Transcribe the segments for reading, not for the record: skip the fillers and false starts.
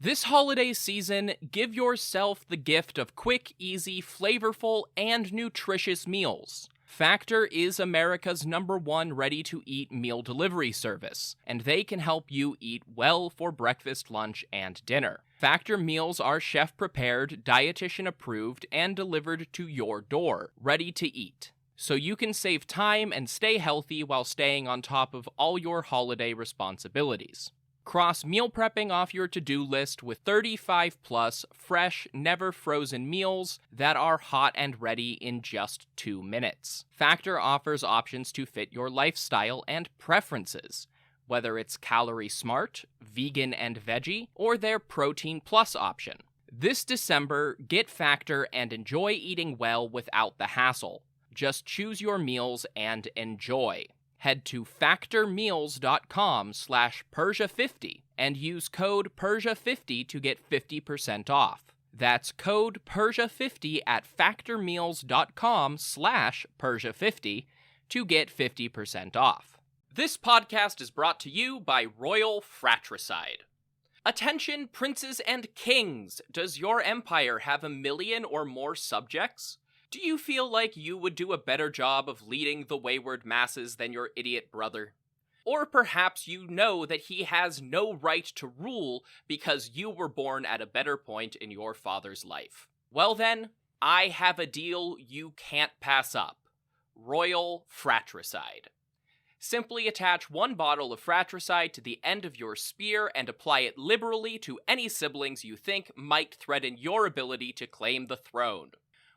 This holiday season, give yourself the gift of quick, easy, flavorful, and nutritious meals. Factor is America's #1 ready-to-eat meal delivery service, and they can help you eat well for breakfast, lunch, and dinner. Factor meals are chef-prepared, dietitian-approved, and delivered to your door, ready to eat. So you can save time and stay healthy while staying on top of all your holiday responsibilities. Cross meal prepping off your to-do list with 35-plus fresh, never-frozen meals that are hot and ready in just 2 minutes. Factor offers options to fit your lifestyle and preferences, whether it's calorie smart, vegan and veggie, or their protein plus option. This December, get Factor and enjoy eating well without the hassle. Just choose your meals and enjoy. Head to factormeals.com/Persia50 and use code Persia50 to get 50% off. That's code Persia50 at factormeals.com/Persia50 to get 50% off. This podcast is brought to you by Royal Fratricide. Attention, princes and kings! Does your empire have 1 million or more subjects? Do you feel like you would do a better job of leading the wayward masses than your idiot brother? Or perhaps you know that he has no right to rule because you were born at a better point in your father's life. Well then, I have a deal you can't pass up. Royal Fratricide. Simply attach 1 bottle of fratricide to the end of your spear and apply it liberally to any siblings you think might threaten your ability to claim the throne.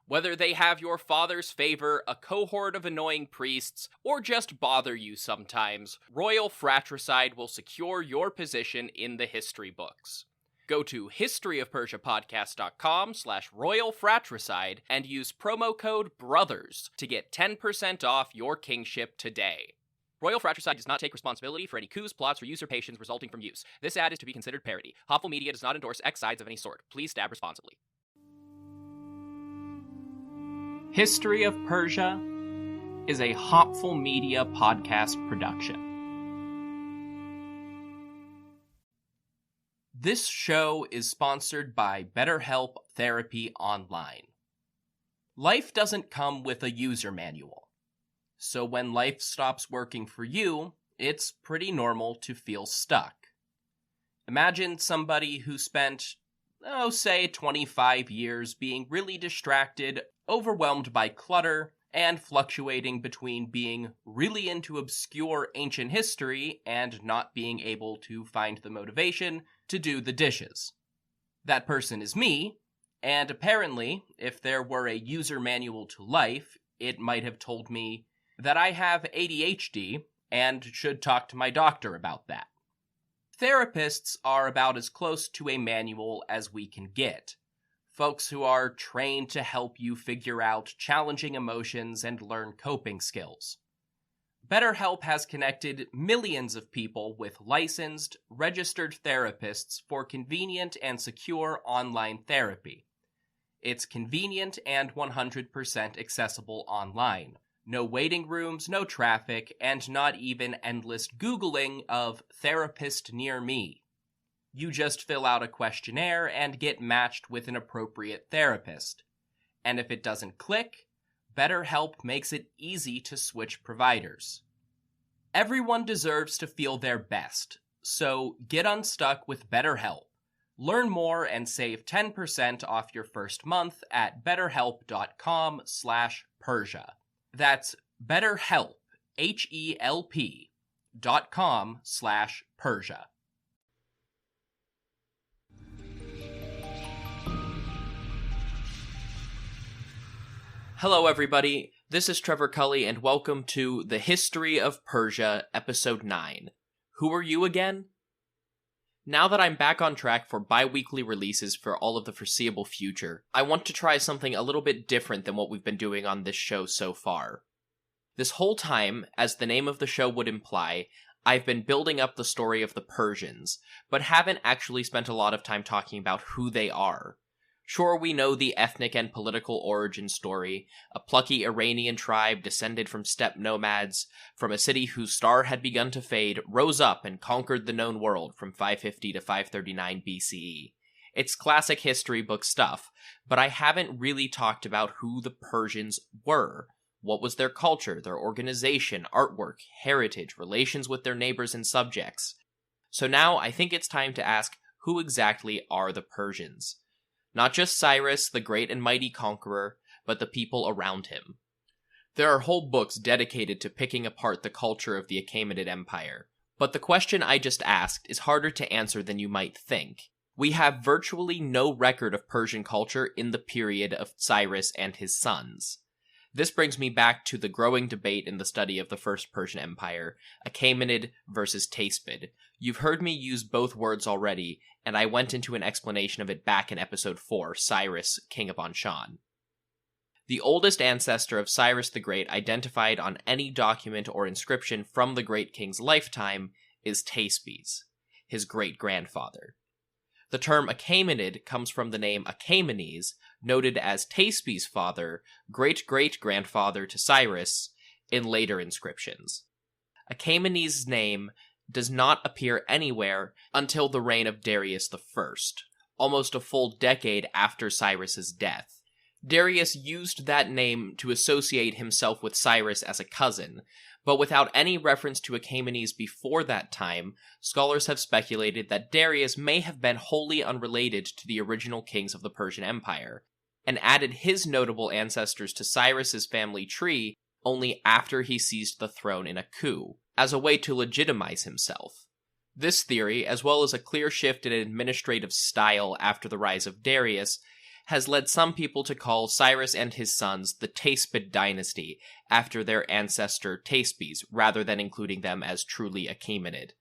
Whether they have your father's favor, a cohort of annoying priests, or just bother you sometimes, Royal Fratricide will secure your position in the history books. Go to historyofpersiapodcast.com/Royal Fratricide and use promo code BROTHERS to get 10% off your kingship today. Royal Fratricide does not take responsibility for any coups, plots, or usurpations resulting from use. This ad is to be considered parody. Hopful Media does not endorse X sides of any sort. Please stab responsibly. History of Persia is a Hopful Media podcast production. This show is sponsored by BetterHelp Therapy Online. Life doesn't come with a user manual, so when life stops working for you, it's pretty normal to feel stuck. Imagine somebody who spent, say 25 years being really distracted, overwhelmed by clutter, and fluctuating between being really into obscure ancient history and not being able to find the motivation to do the dishes. That person is me, and apparently, if there were a user manual to life, it might have told me that I have ADHD and should talk to my doctor about that. Therapists are about as close to a manual as we can get. Folks who are trained to help you figure out challenging emotions and learn coping skills. BetterHelp has connected millions of people with licensed, registered therapists for convenient and secure online therapy. It's convenient and 100% accessible online. No waiting rooms, no traffic, and not even endless Googling of therapist near me. You just fill out a questionnaire and get matched with an appropriate therapist. And if it doesn't click, BetterHelp makes it easy to switch providers. Everyone deserves to feel their best, so get unstuck with BetterHelp. Learn more and save 10% off your first month at betterhelp.com/Persia. That's BetterHelp, HELP.com/Persia. Hello everybody, this is Trevor Cully and welcome to The History of Persia, Episode 9. Who are you again? Now that I'm back on track for bi-weekly releases for all of the foreseeable future, I want to try something a little bit different than what we've been doing on this show so far. This whole time, as the name of the show would imply, I've been building up the story of the Persians, but haven't actually spent a lot of time talking about who they are. Sure, we know the ethnic and political origin story, a plucky Iranian tribe descended from steppe nomads, from a city whose star had begun to fade, rose up and conquered the known world from 550 to 539 BCE. It's classic history book stuff, but I haven't really talked about who the Persians were. What was their culture, their organization, artwork, heritage, relations with their neighbors and subjects? So now I think it's time to ask, who exactly are the Persians? Not just Cyrus, the great and mighty conqueror, but the people around him. There are whole books dedicated to picking apart the culture of the Achaemenid Empire, but the question I just asked is harder to answer than you might think. We have virtually no record of Persian culture in the period of Cyrus and his sons. This brings me back to the growing debate in the study of the First Persian Empire, Achaemenid versus Teispid. You've heard me use both words already, and I went into an explanation of it back in episode 4, Cyrus, King of Anshan. The oldest ancestor of Cyrus the Great identified on any document or inscription from the Great King's lifetime is Teispid, his great-grandfather. The term Achaemenid comes from the name Achaemenes, noted as Teispid's father, great-great-grandfather to Cyrus, in later inscriptions. Achaemenes' name does not appear anywhere until the reign of Darius I, almost a full decade after Cyrus's death. Darius used that name to associate himself with Cyrus as a cousin, but without any reference to Achaemenes before that time, scholars have speculated that Darius may have been wholly unrelated to the original kings of the Persian Empire, and added his notable ancestors to Cyrus's family tree only after he seized the throne in a coup, as a way to legitimize himself. This theory, as well as a clear shift in administrative style after the rise of Darius, has led some people to call Cyrus and his sons the Teispid dynasty after their ancestor Teispid, rather than including them as truly Achaemenid.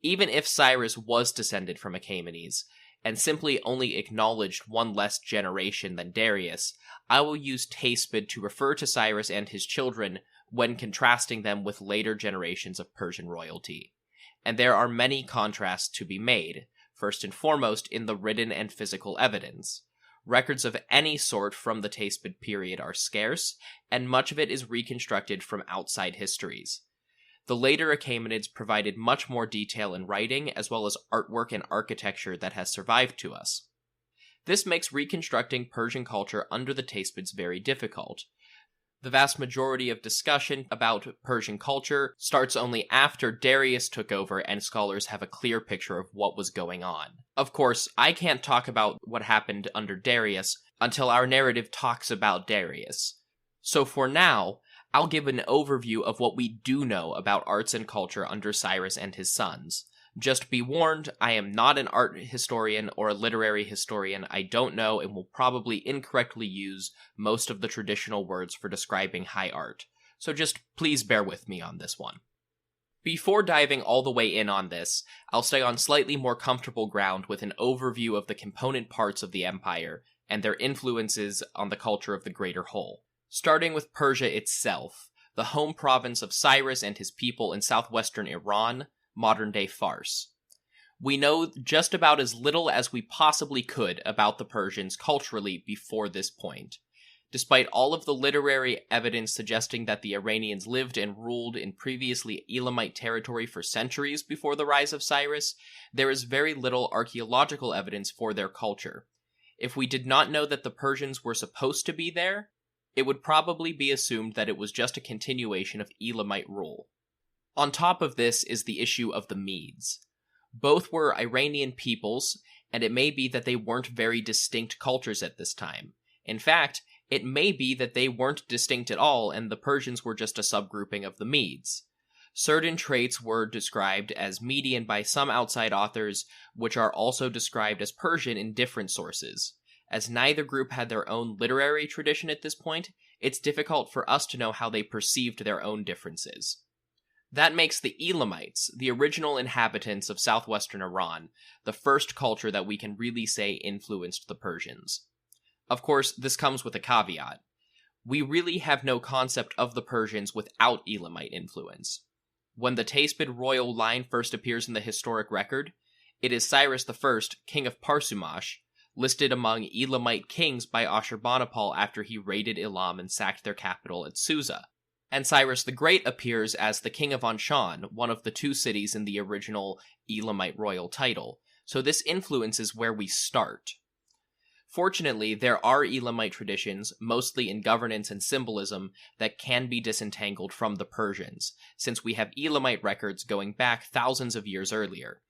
Even if Cyrus was descended from Achaemenes, and simply only acknowledged one less generation than Darius, I will use Teispid to refer to Cyrus and his children when contrasting them with later generations of Persian royalty. And there are many contrasts to be made, first and foremost in the written and physical evidence. Records of any sort from the Teispid period are scarce, and much of it is reconstructed from outside histories. The later Achaemenids provided much more detail in writing, as well as artwork and architecture that has survived to us. This makes reconstructing Persian culture under the Teispids very difficult. The vast majority of discussion about Persian culture starts only after Darius took over and scholars have a clear picture of what was going on. Of course, I can't talk about what happened under Darius until our narrative talks about Darius. So for now, I'll give an overview of what we do know about arts and culture under Cyrus and his sons. Just be warned, I am not an art historian or a literary historian. I don't know and will probably incorrectly use most of the traditional words for describing high art. So just please bear with me on this one. Before diving all the way in on this, I'll stay on slightly more comfortable ground with an overview of the component parts of the empire and their influences on the culture of the greater whole. Starting with Persia itself, the home province of Cyrus and his people in southwestern Iran, modern-day Fars. We know just about as little as we possibly could about the Persians culturally before this point. Despite all of the literary evidence suggesting that the Iranians lived and ruled in previously Elamite territory for centuries before the rise of Cyrus, there is very little archaeological evidence for their culture. If we did not know that the Persians were supposed to be there, it would probably be assumed that it was just a continuation of Elamite rule. On top of this is the issue of the Medes. Both were Iranian peoples, and it may be that they weren't very distinct cultures at this time. In fact, it may be that they weren't distinct at all and the Persians were just a subgrouping of the Medes. Certain traits were described as Median by some outside authors, which are also described as Persian in different sources. As neither group had their own literary tradition at this point, it's difficult for us to know how they perceived their own differences. That makes the Elamites, the original inhabitants of southwestern Iran, the first culture that we can really say influenced the Persians. Of course, this comes with a caveat. We really have no concept of the Persians without Elamite influence. When the Teispid royal line first appears in the historic record, it is Cyrus I, king of Parsumash, listed among Elamite kings by Ashurbanipal after he raided Elam and sacked their capital at Susa. And Cyrus the Great appears as the king of Anshan, one of the two cities in the original Elamite royal title, so this influences where we start. Fortunately, there are Elamite traditions, mostly in governance and symbolism, that can be disentangled from the Persians, since we have Elamite records going back thousands of years earlier.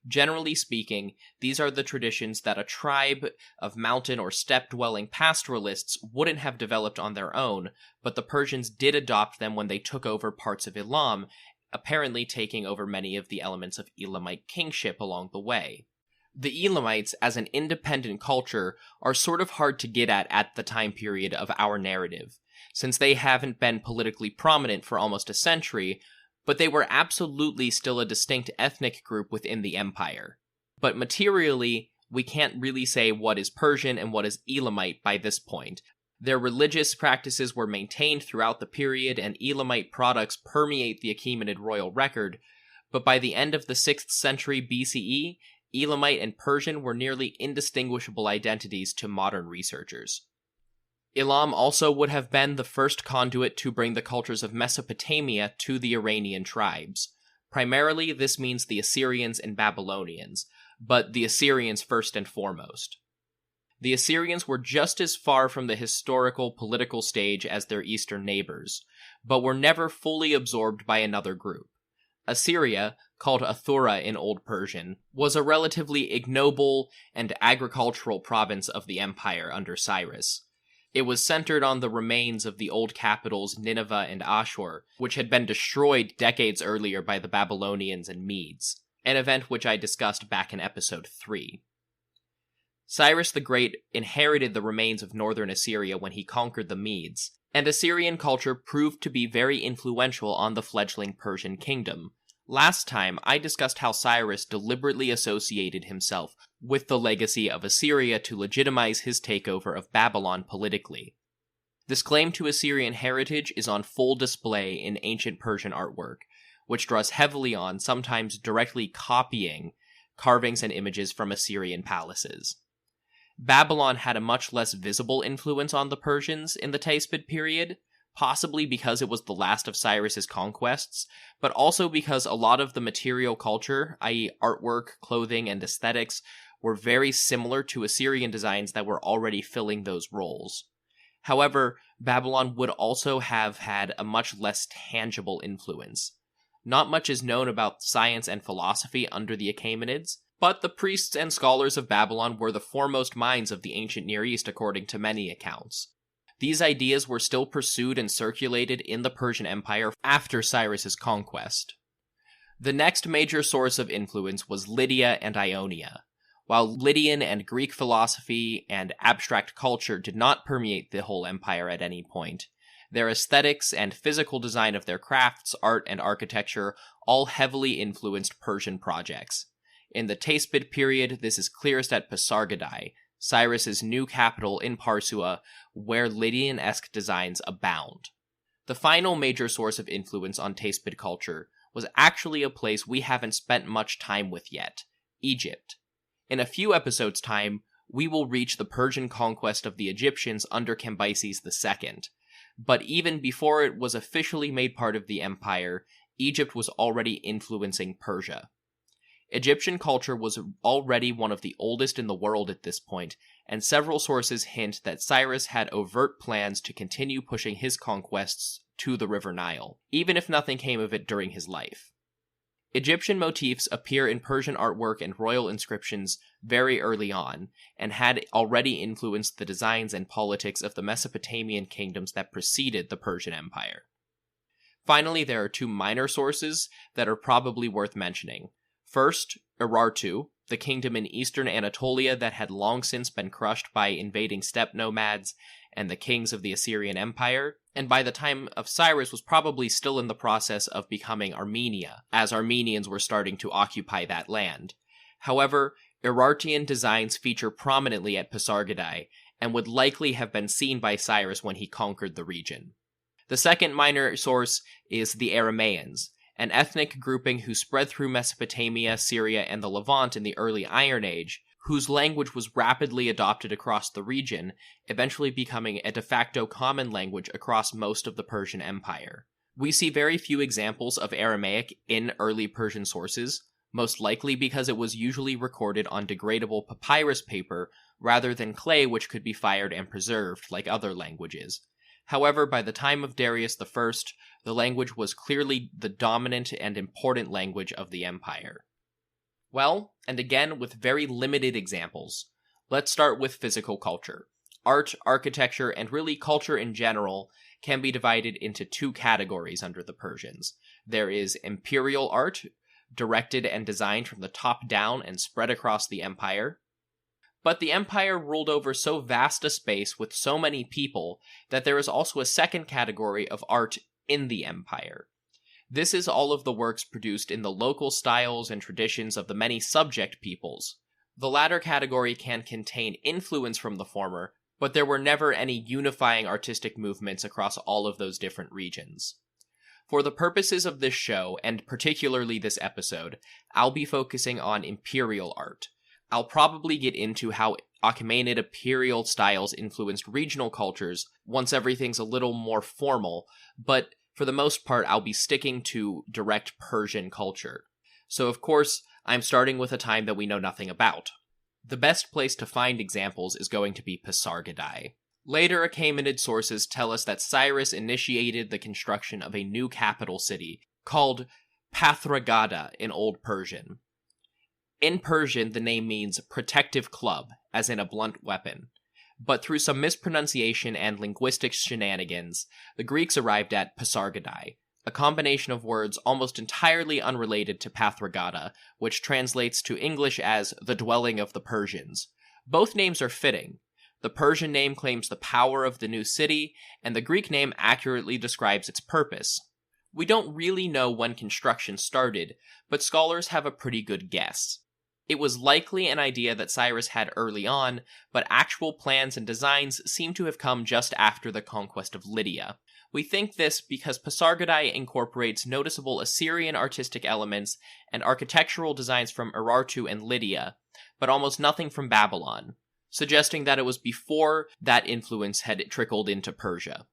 Generally speaking, these are the traditions that a tribe of mountain or steppe-dwelling pastoralists wouldn't have developed on their own, but the Persians did adopt them when they took over parts of Elam, apparently taking over many of the elements of Elamite kingship along the way. The Elamites, as an independent culture, are sort of hard to get at the time period of our narrative, since they haven't been politically prominent for almost a century, but they were absolutely still a distinct ethnic group within the empire. But materially, we can't really say what is Persian and what is Elamite by this point. Their religious practices were maintained throughout the period, and Elamite products permeate the Achaemenid royal record, but by the end of the 6th century BCE, Elamite and Persian were nearly indistinguishable identities to modern researchers. Elam also would have been the first conduit to bring the cultures of Mesopotamia to the Iranian tribes. Primarily, this means the Assyrians and Babylonians, but the Assyrians first and foremost. The Assyrians were just as far from the historical political stage as their eastern neighbors, but were never fully absorbed by another group. Assyria, called Athura in Old Persian, was a relatively ignoble and agricultural province of the empire under Cyrus. It was centered on the remains of the old capitals Nineveh and Ashur, which had been destroyed decades earlier by the Babylonians and Medes, an event which I discussed back in episode 3. Cyrus the Great inherited the remains of northern Assyria when he conquered the Medes, and Assyrian culture proved to be very influential on the fledgling Persian kingdom. Last time, I discussed how Cyrus deliberately associated himself with the legacy of Assyria to legitimize his takeover of Babylon politically. This claim to Assyrian heritage is on full display in ancient Persian artwork, which draws heavily on, sometimes directly copying, carvings and images from Assyrian palaces. Babylon had a much less visible influence on the Persians in the Teispid period, possibly because it was the last of Cyrus's conquests, but also because a lot of the material culture, i.e. artwork, clothing, and aesthetics, were very similar to Assyrian designs that were already filling those roles. However, Babylon would also have had a much less tangible influence. Not much is known about science and philosophy under the Achaemenids, but the priests and scholars of Babylon were the foremost minds of the ancient Near East according to many accounts. These ideas were still pursued and circulated in the Persian Empire after Cyrus's conquest. The next major source of influence was Lydia and Ionia. While Lydian and Greek philosophy and abstract culture did not permeate the whole empire at any point, their aesthetics and physical design of their crafts, art, and architecture all heavily influenced Persian projects. In the Teispid period, this is clearest at Pasargadae, Cyrus's new capital in Parsua, where Lydian-esque designs abound. The final major source of influence on Teispid culture was actually a place we haven't spent much time with yet, Egypt. In a few episodes' time, we will reach the Persian conquest of the Egyptians under Cambyses II. But even before it was officially made part of the empire, Egypt was already influencing Persia. Egyptian culture was already one of the oldest in the world at this point, and several sources hint that Cyrus had overt plans to continue pushing his conquests to the River Nile, even if nothing came of it during his life. Egyptian motifs appear in Persian artwork and royal inscriptions very early on, and had already influenced the designs and politics of the Mesopotamian kingdoms that preceded the Persian Empire. Finally, there are two minor sources that are probably worth mentioning. First, Urartu, the kingdom in eastern Anatolia that had long since been crushed by invading steppe nomads and the kings of the Assyrian Empire, and by the time of Cyrus was probably still in the process of becoming Armenia, as Armenians were starting to occupy that land. However, Urartian designs feature prominently at Pasargadae, and would likely have been seen by Cyrus when he conquered the region. The second minor source is the Aramaeans, an ethnic grouping who spread through Mesopotamia, Syria, and the Levant in the early Iron Age, whose language was rapidly adopted across the region, eventually becoming a de facto common language across most of the Persian Empire. We see very few examples of Aramaic in early Persian sources, most likely because it was usually recorded on degradable papyrus paper rather than clay, which could be fired and preserved like other languages. However, by the time of Darius I, the language was clearly the dominant and important language of the empire. Well, and again with very limited examples, let's start with physical culture. Art, architecture, and really culture in general can be divided into two categories under the Persians. There is imperial art, directed and designed from the top down and spread across the empire. But the empire ruled over so vast a space with so many people that there is also a second category of art in the empire. This is all of the works produced in the local styles and traditions of the many subject peoples. The latter category can contain influence from the former, but there were never any unifying artistic movements across all of those different regions. For the purposes of this show, and particularly this episode, I'll be focusing on imperial art. I'll probably get into how Achaemenid imperial styles influenced regional cultures once everything's a little more formal, but for the most part I'll be sticking to direct Persian culture. So of course, I'm starting with a time that we know nothing about. The best place to find examples is going to be Pasargadae. Later Achaemenid sources tell us that Cyrus initiated the construction of a new capital city, called Pathragada in Old Persian. In Persian, the name means protective club, as in a blunt weapon. But through some mispronunciation and linguistic shenanigans, the Greeks arrived at Pasargadae, a combination of words almost entirely unrelated to Pathragada, which translates to English as the dwelling of the Persians. Both names are fitting. The Persian name claims the power of the new city, and the Greek name accurately describes its purpose. We don't really know when construction started, but scholars have a pretty good guess. It was likely an idea that Cyrus had early on, but actual plans and designs seem to have come just after the conquest of Lydia. We think this because Pasargadae incorporates noticeable Assyrian artistic elements and architectural designs from Urartu and Lydia, but almost nothing from Babylon, suggesting that it was before that influence had trickled into Persia.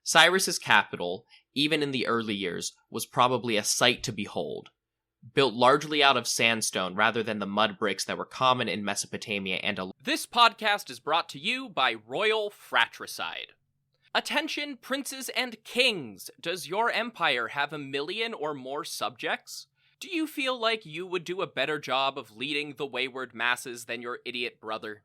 Cyrus's capital, even in the early years, was probably a sight to behold. Built largely out of sandstone rather than the mud bricks that were common in Mesopotamia and This podcast is brought to you by Royal Fratricide. Attention, princes and kings! Does your empire have 1 million or more subjects? Do you feel like you would do a better job of leading the wayward masses than your idiot brother?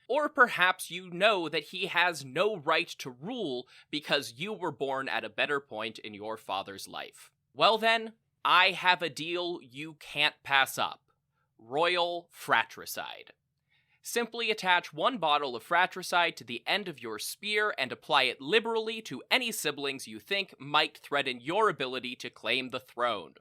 Or perhaps you know that he has no right to rule because you were born at a better point in your father's life. Well then, I have a deal you can't pass up. Royal Fratricide. Simply attach 1 bottle of fratricide to the end of your spear and apply it liberally to any siblings you think might threaten your ability to claim the throne.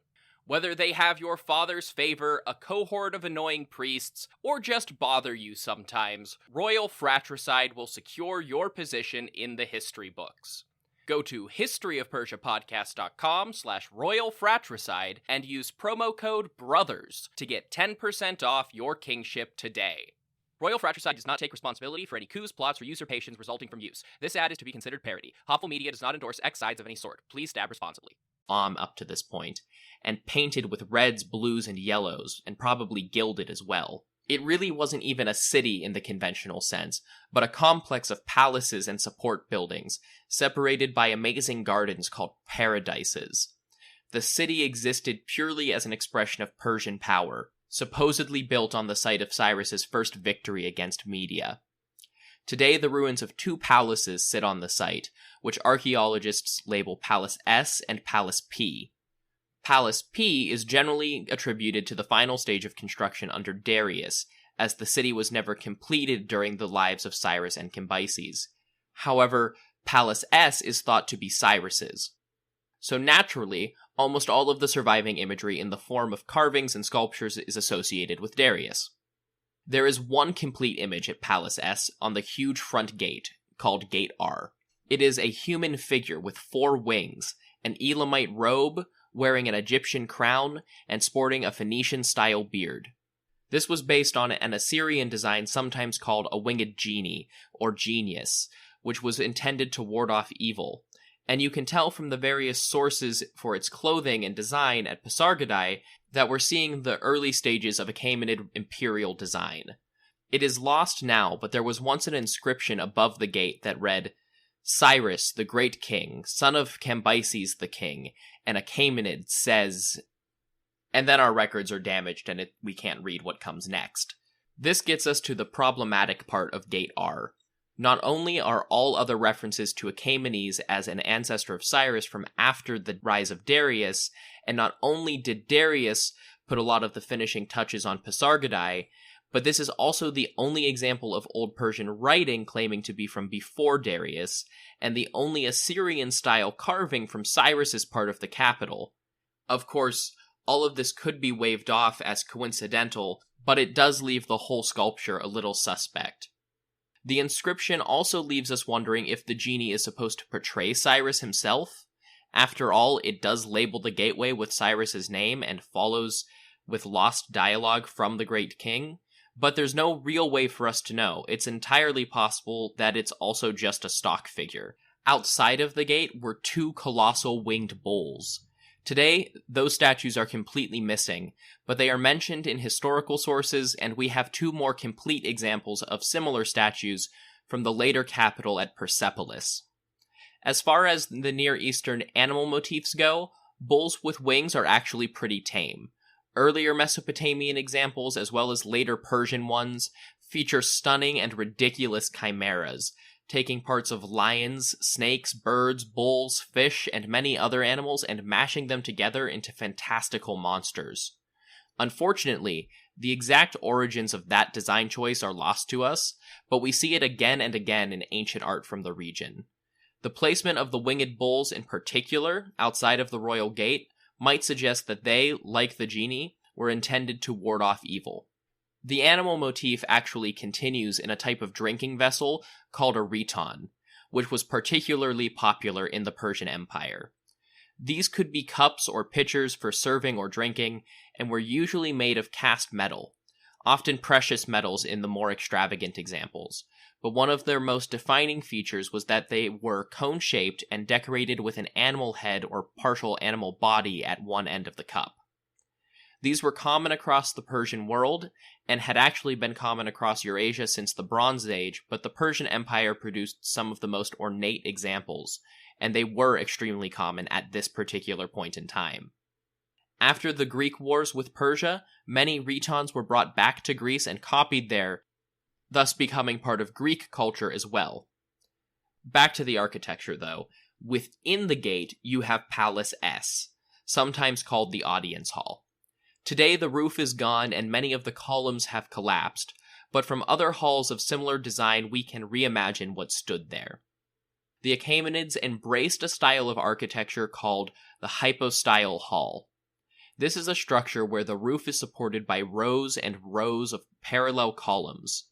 Whether they have your father's favor, a cohort of annoying priests, or just bother you sometimes, Royal Fratricide will secure your position in the history books. Go to historyofpersiapodcast.com/Royal Fratricide and use promo code BROTHERS to get 10% off your kingship today. Royal Fratricide does not take responsibility for any coups, plots, or usurpations resulting from use. This ad is to be considered parody. Hopful Media does not endorse X sides of any sort. Please stab responsibly. Up to this point, and painted with reds, blues, and yellows, and probably gilded as well. It really wasn't even a city in the conventional sense, but a complex of palaces and support buildings, separated by amazing gardens called paradises. The city existed purely as an expression of Persian power, supposedly built on the site of Cyrus's first victory against Media. Today, the ruins of 2 palaces sit on the site, which archaeologists label Palace S and Palace P. Palace P is generally attributed to the final stage of construction under Darius, as the city was never completed during the lives of Cyrus and Cambyses. However, Palace S is thought to be Cyrus's. So naturally, almost all of the surviving imagery in the form of carvings and sculptures is associated with Darius. There is one complete image at Palace S on the huge front gate, called Gate R. It is a human figure with 4 wings, an Elamite robe, wearing an Egyptian crown, and sporting a Phoenician-style beard. This was based on an Assyrian design sometimes called a winged genie, or genius, which was intended to ward off evil. And you can tell from the various sources for its clothing and design at Pasargadae that we're seeing the early stages of Achaemenid imperial design. It is lost now, but there was once an inscription above the gate that read, "Cyrus the Great King, son of Cambyses the King, and Achaemenid says..." And then our records are damaged and we can't read what comes next. This gets us to the problematic part of Gate R. Not only are all other references to Achaemenes as an ancestor of Cyrus from after the rise of Darius, and not only did Darius put a lot of the finishing touches on Pasargadae, but this is also the only example of Old Persian writing claiming to be from before Darius, and the only Assyrian-style carving from Cyrus's part of the capital. Of course, all of this could be waved off as coincidental, but it does leave the whole sculpture a little suspect. The inscription also leaves us wondering if the genie is supposed to portray Cyrus himself. After all, it does label the gateway with Cyrus's name and follows with lost dialogue from the Great King, but there's no real way for us to know. It's entirely possible that it's also just a stock figure. Outside of the gate were two colossal winged bulls. Today, those statues are completely missing, but they are mentioned in historical sources, and we have two more complete examples of similar statues from the later capital at Persepolis. As far as the Near Eastern animal motifs go, bulls with wings are actually pretty tame. Earlier Mesopotamian examples, as well as later Persian ones, feature stunning and ridiculous chimeras, taking parts of lions, snakes, birds, bulls, fish, and many other animals and mashing them together into fantastical monsters. Unfortunately, the exact origins of that design choice are lost to us, but we see it again and again in ancient art from the region. The placement of the winged bulls in particular, outside of the royal gate, might suggest that they, like the genie, were intended to ward off evil. The animal motif actually continues in a type of drinking vessel called a rheton, which was particularly popular in the Persian Empire. These could be cups or pitchers for serving or drinking, and were usually made of cast metal, often precious metals in the more extravagant examples, but one of their most defining features was that they were cone-shaped and decorated with an animal head or partial animal body at one end of the cup. These were common across the Persian world, and had actually been common across Eurasia since the Bronze Age, but the Persian Empire produced some of the most ornate examples, and they were extremely common at this particular point in time. After the Greek wars with Persia, many rhetons were brought back to Greece and copied there, thus becoming part of Greek culture as well. Back to the architecture, though. Within the gate, you have Palace S, sometimes called the Audience Hall. Today the roof is gone and many of the columns have collapsed, but from other halls of similar design we can reimagine what stood there. The Achaemenids embraced a style of architecture called the hypostyle hall. This is a structure where the roof is supported by rows and rows of parallel columns.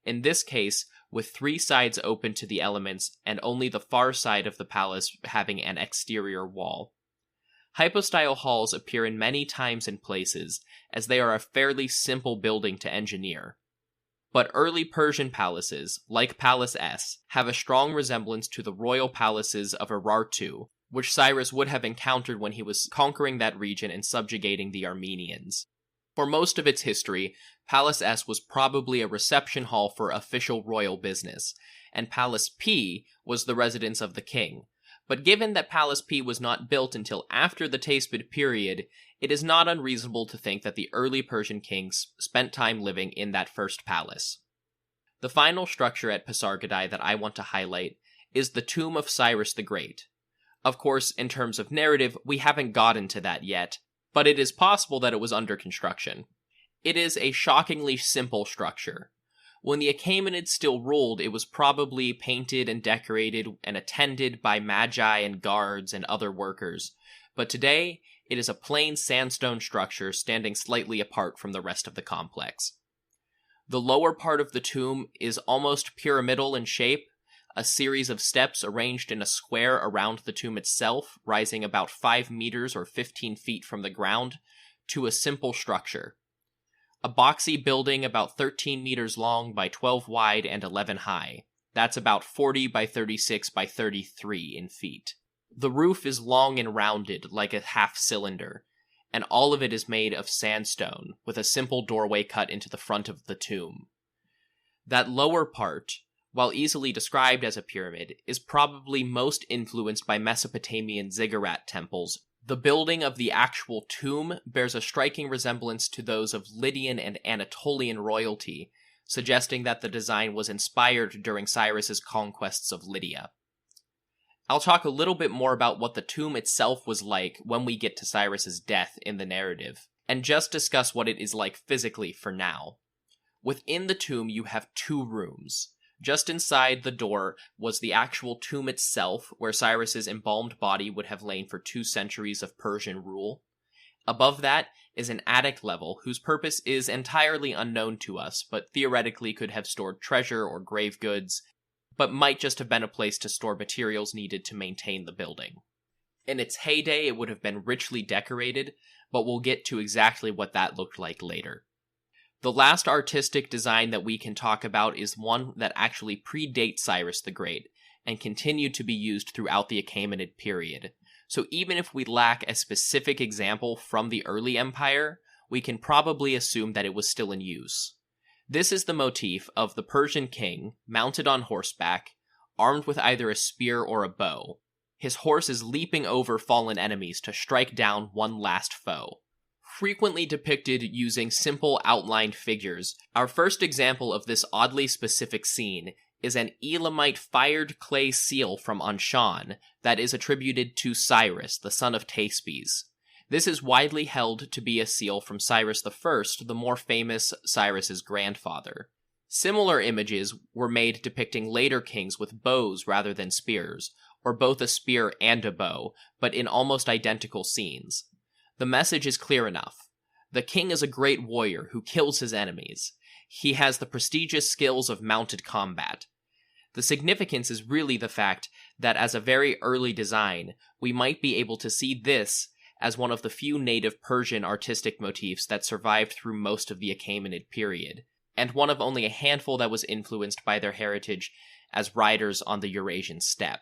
In this case, with three sides open to the elements and only the far side of the palace having an exterior wall. Hypostyle halls appear in many times and places, as they are a fairly simple building to engineer. But early Persian palaces, like Palace S, have a strong resemblance to the royal palaces of Urartu, which Cyrus would have encountered when he was conquering that region and subjugating the Armenians. For most of its history, Palace S was probably a reception hall for official royal business, and Palace P was the residence of the king. But given that Palace P was not built until after the Teispid period, it is not unreasonable to think that the early Persian kings spent time living in that first palace. The final structure at Pasargadae that I want to highlight is the tomb of Cyrus the Great. Of course, in terms of narrative, we haven't gotten to that yet, but it is possible that it was under construction. It is a shockingly simple structure. When the Achaemenids still ruled, it was probably painted and decorated and attended by magi and guards and other workers, but today it is a plain sandstone structure standing slightly apart from the rest of the complex. The lower part of the tomb is almost pyramidal in shape, a series of steps arranged in a square around the tomb itself, rising about 5 meters or 15 feet from the ground, to a simple structure. A boxy building about 13 meters long by 12 wide and 11 high. That's about 40 by 36 by 33 in feet. The roof is long and rounded, like a half cylinder, and all of it is made of sandstone, with a simple doorway cut into the front of the tomb. That lower part, while easily described as a pyramid, is probably most influenced by Mesopotamian ziggurat temples. The building of the actual tomb bears a striking resemblance to those of Lydian and Anatolian royalty, suggesting that the design was inspired during Cyrus's conquests of Lydia. I'll talk a little bit more about what the tomb itself was like when we get to Cyrus's death in the narrative, and just discuss what it is like physically for now. Within the tomb, you have 2 rooms. Just inside the door was the actual tomb itself, where Cyrus's embalmed body would have lain for 2 centuries of Persian rule. Above that is an attic level, whose purpose is entirely unknown to us, but theoretically could have stored treasure or grave goods, but might just have been a place to store materials needed to maintain the building. In its heyday, it would have been richly decorated, but we'll get to exactly what that looked like later. The last artistic design that we can talk about is one that actually predates Cyrus the Great, and continued to be used throughout the Achaemenid period. So even if we lack a specific example from the early empire, we can probably assume that it was still in use. This is the motif of the Persian king, mounted on horseback, armed with either a spear or a bow. His horse is leaping over fallen enemies to strike down one last foe. Frequently depicted using simple outlined figures, our first example of this oddly specific scene is an Elamite fired clay seal from Anshan that is attributed to Cyrus, the son of Teispid. This is widely held to be a seal from Cyrus I, the more famous Cyrus's grandfather. Similar images were made depicting later kings with bows rather than spears, or both a spear and a bow, but in almost identical scenes. The message is clear enough. The king is a great warrior who kills his enemies. He has the prestigious skills of mounted combat. The significance is really the fact that as a very early design, we might be able to see this as one of the few native Persian artistic motifs that survived through most of the Achaemenid period, and one of only a handful that was influenced by their heritage as riders on the Eurasian steppe.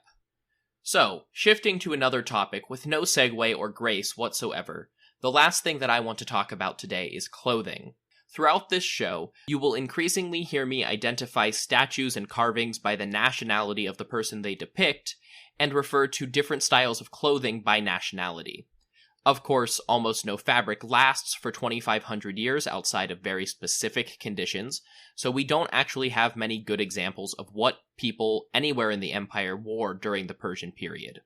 So, shifting to another topic with no segue or grace whatsoever, the last thing that I want to talk about today is clothing. Throughout this show, you will increasingly hear me identify statues and carvings by the nationality of the person they depict, and refer to different styles of clothing by nationality. Of course, almost no fabric lasts for 2,500 years outside of very specific conditions, so we don't actually have many good examples of what people anywhere in the empire wore during the Persian period.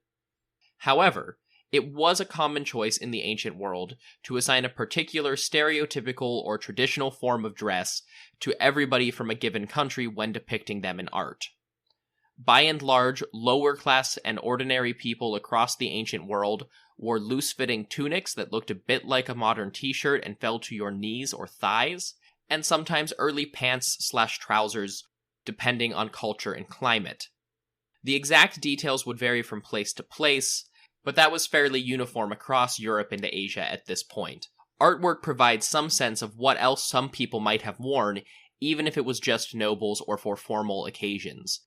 However, it was a common choice in the ancient world to assign a particular stereotypical or traditional form of dress to everybody from a given country when depicting them in art. By and large, lower class and ordinary people across the ancient world wore loose-fitting tunics that looked a bit like a modern t-shirt and fell to your knees or thighs, and sometimes early pants/trousers, depending on culture and climate. The exact details would vary from place to place, but that was fairly uniform across Europe and Asia at this point. Artwork provides some sense of what else some people might have worn, even if it was just nobles or for formal occasions.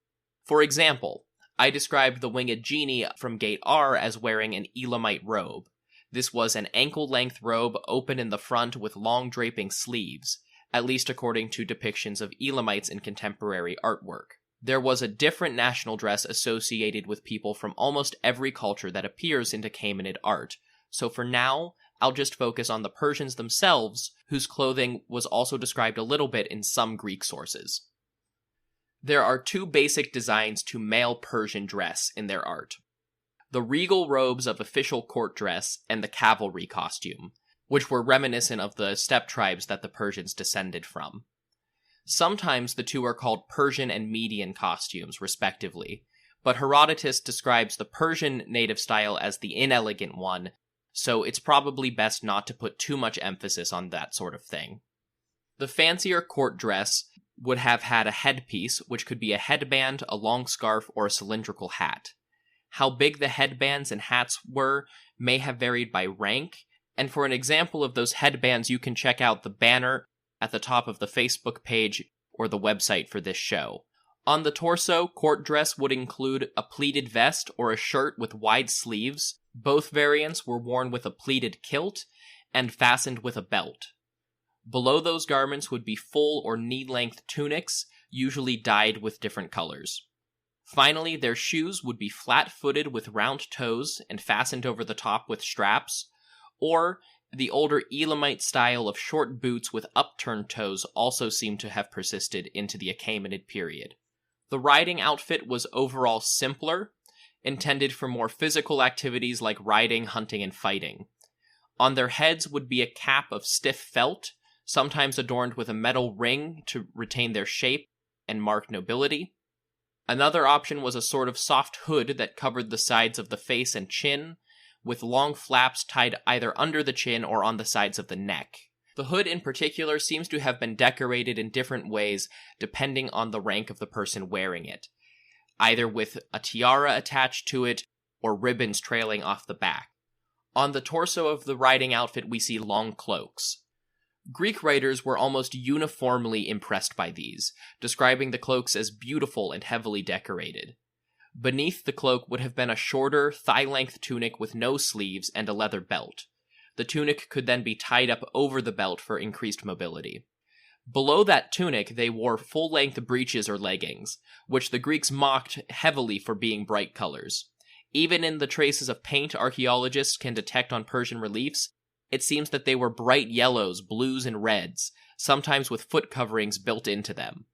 For example, I described the winged genie from Gate R as wearing an Elamite robe. This was an ankle-length robe open in the front with long draping sleeves, at least according to depictions of Elamites in contemporary artwork. There was a different national dress associated with people from almost every culture that appears in Achaemenid art, so for now, I'll just focus on the Persians themselves, whose clothing was also described a little bit in some Greek sources. There are 2 basic designs to male Persian dress in their art: the regal robes of official court dress and the cavalry costume, which were reminiscent of the steppe tribes that the Persians descended from. Sometimes the 2 are called Persian and Median costumes, respectively, but Herodotus describes the Persian native style as the inelegant one, so it's probably best not to put too much emphasis on that sort of thing. The fancier court dress would have had a headpiece, which could be a headband, a long scarf, or a cylindrical hat. How big the headbands and hats were may have varied by rank, and for an example of those headbands you can check out the banner at the top of the Facebook page or the website for this show. On the torso, court dress would include a pleated vest or a shirt with wide sleeves. Both variants were worn with a pleated kilt, and fastened with a belt. Below those garments would be full or knee-length tunics, usually dyed with different colors. Finally, their shoes would be flat-footed with round toes and fastened over the top with straps, or the older Elamite style of short boots with upturned toes also seem to have persisted into the Achaemenid period. The riding outfit was overall simpler, intended for more physical activities like riding, hunting, and fighting. On their heads would be a cap of stiff felt, sometimes adorned with a metal ring to retain their shape and mark nobility. Another option was a sort of soft hood that covered the sides of the face and chin, with long flaps tied either under the chin or on the sides of the neck. The hood in particular seems to have been decorated in different ways depending on the rank of the person wearing it, either with a tiara attached to it or ribbons trailing off the back. On the torso of the riding outfit we see long cloaks. Greek writers were almost uniformly impressed by these, describing the cloaks as beautiful and heavily decorated. Beneath the cloak would have been a shorter, thigh-length tunic with no sleeves and a leather belt. The tunic could then be tied up over the belt for increased mobility. Below that tunic, they wore full-length breeches or leggings, which the Greeks mocked heavily for being bright colors. Even in the traces of paint archaeologists can detect on Persian reliefs, it seems that they were bright yellows, blues, and reds, sometimes with foot coverings built into them.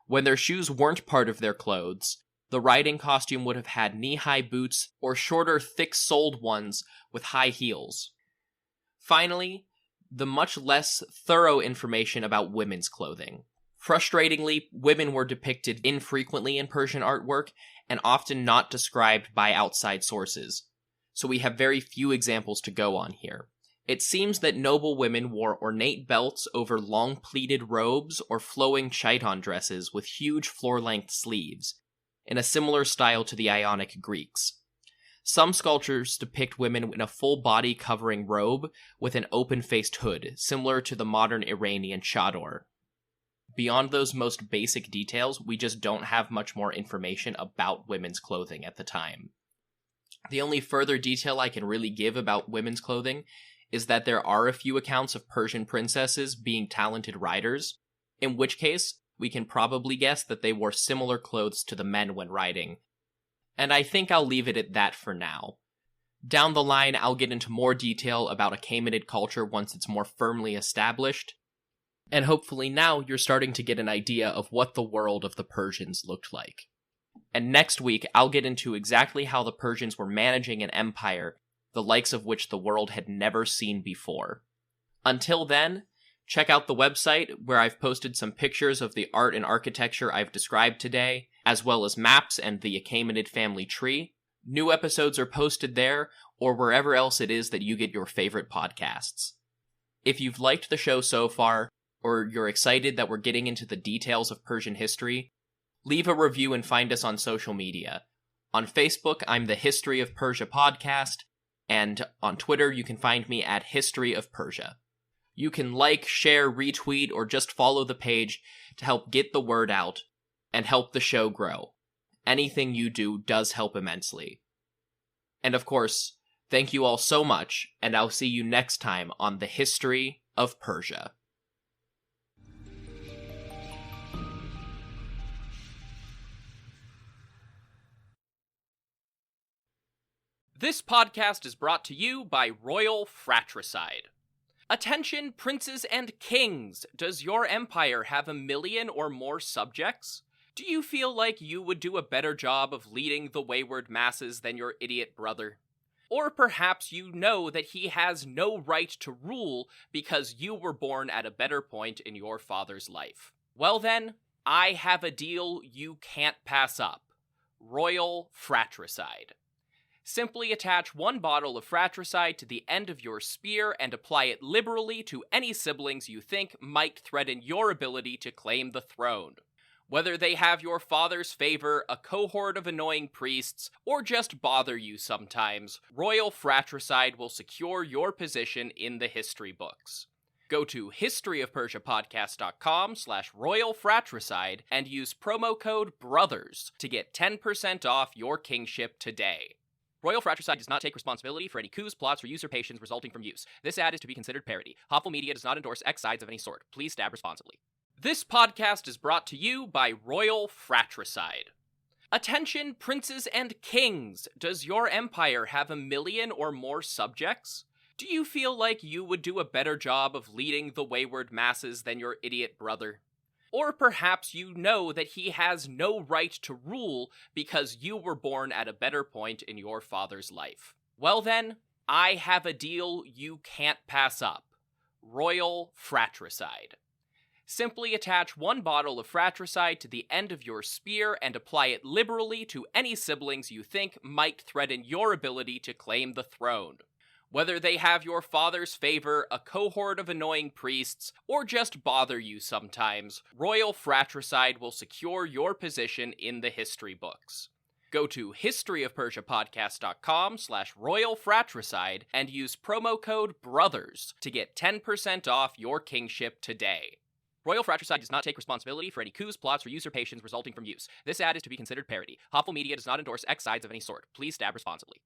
When their shoes weren't part of their clothes, the riding costume would have had knee-high boots or shorter, thick-soled ones with high heels. Finally, the much less thorough information about women's clothing. Frustratingly, women were depicted infrequently in Persian artwork and often not described by outside sources, so we have very few examples to go on here. It seems that noble women wore ornate belts over long pleated robes or flowing chiton dresses with huge floor-length sleeves, in a similar style to the Ionic Greeks. Some sculptures depict women in a full-body covering robe with an open-faced hood, similar to the modern Iranian chador. Beyond those most basic details, we just don't have much more information about women's clothing at the time. The only further detail I can really give about women's clothing is that there are a few accounts of Persian princesses being talented riders, in which case we can probably guess that they wore similar clothes to the men when riding. And I think I'll leave it at that for now. Down the line, I'll get into more detail about Achaemenid culture once it's more firmly established, and hopefully now you're starting to get an idea of what the world of the Persians looked like. And next week, I'll get into exactly how the Persians were managing an empire, the likes of which the world had never seen before. Until then, check out the website where I've posted some pictures of the art and architecture I've described today, as well as maps and the Achaemenid family tree. New episodes are posted there, or wherever else it is that you get your favorite podcasts. If you've liked the show so far, or you're excited that we're getting into the details of Persian history, leave a review and find us on social media. On Facebook, I'm the History of Persia podcast, and on Twitter, you can find me at History of Persia. You can like, share, retweet, or just follow the page to help get the word out and help the show grow. Anything you do does help immensely. And of course, thank you all so much, and I'll see you next time on the History of Persia. This podcast is brought to you by Royal Fratricide. Attention, princes and kings! Does your empire have 1 million or more subjects? Do you feel like you would do a better job of leading the wayward masses than your idiot brother? Or perhaps you know that he has no right to rule because you were born at a better point in your father's life. Well then, I have a deal you can't pass up. Royal Fratricide. Simply attach 1 bottle of fratricide to the end of your spear and apply it liberally to any siblings you think might threaten your ability to claim the throne. Whether they have your father's favor, a cohort of annoying priests, or just bother you sometimes, Royal Fratricide will secure your position in the history books. Go to historyofpersiapodcast.com/Royal Fratricide and use promo code BROTHERS to get 10% off your kingship today. Royal fratricide does not take responsibility for any coups, plots, or usurpations resulting from use. This ad is to be considered parody. Hopful Media does not endorse X sides of any sort. Please stab responsibly. This podcast is brought to you by Royal Fratricide. Attention, princes and kings! Does your empire have 1 million or more subjects? Do you feel like you would do a better job of leading the wayward masses than your idiot brother? Or perhaps you know that he has no right to rule because you were born at a better point in your father's life. Well then, I have a deal you can't pass up. Royal Fratricide. Simply attach 1 bottle of fratricide to the end of your spear and apply it liberally to any siblings you think might threaten your ability to claim the throne. Whether they have your father's favor, a cohort of annoying priests, or just bother you sometimes, Royal Fratricide will secure your position in the history books. Go to historyofpersiapodcast.com/Royal Fratricide and use promo code BROTHERS to get 10% off your kingship today. Royal Fratricide does not take responsibility for any coups, plots, or usurpations resulting from use. This ad is to be considered parody. Hopful Media does not endorse X sides of any sort. Please stab responsibly.